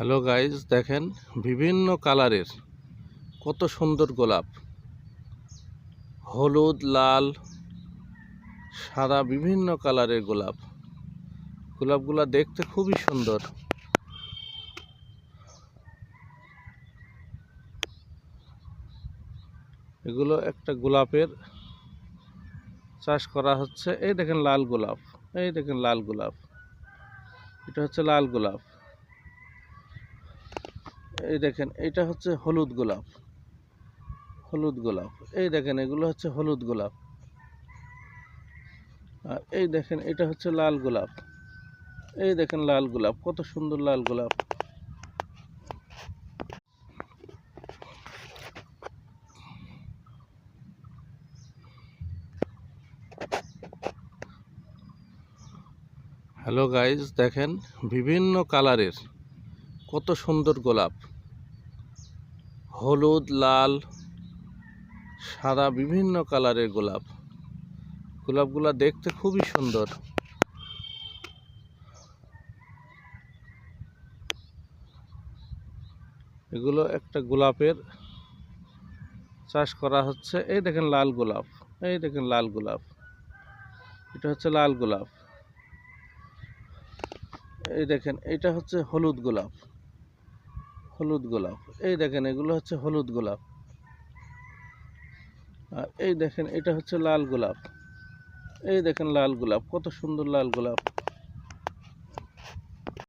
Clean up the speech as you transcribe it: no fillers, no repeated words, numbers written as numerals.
Hello guys, দেখেন বিভিন্ন কালারের কত সুন্দর গোলাপ, হলুদ, লাল, সাদা, বিভিন্ন কালারের গোলাপ। গোলাপগুলা দেখতে খুবই সুন্দর। এগুলো একটা গোলাপের চাষ করা হচ্ছে। এই দেখেন লাল গোলাপ, এই দেখেন লাল গোলাপ, এটা হচ্ছে লাল গোলাপ। এই দেখেন এটা হচ্ছে হলুদ গোলাপ, হলুদ গোলাপ। এই দেখেন এগুলো হচ্ছে হলুদ গোলাপ। আর এই দেখেন এটা হচ্ছে লাল গোলাপ। এই দেখেন লাল গোলাপ, কত সুন্দর লাল গোলাপ। হ্যালো গাইজ, দেখেন বিভিন্ন কালারের কত সুন্দর গোলাপ, হলুদ, লাল, সাদা, বিভিন্ন কালারের গোলাপ। গোলাপগুলা দেখতে খুবই সুন্দর। এগুলো একটা গোলাপের চাষ করা হচ্ছে। এই দেখেন লাল গোলাপ, এই দেখেন লাল গোলাপ, এটা হচ্ছে লাল গোলাপ। এই দেখেন এটা হচ্ছে হলুদ গোলাপ, হলুদ গোলাপ। এই দেখেন এগুলো হচ্ছে হলুদ গোলাপ। আর এই দেখেন এটা হচ্ছে লাল গোলাপ। এই দেখেন লাল গোলাপ, কত সুন্দর লাল গোলাপ।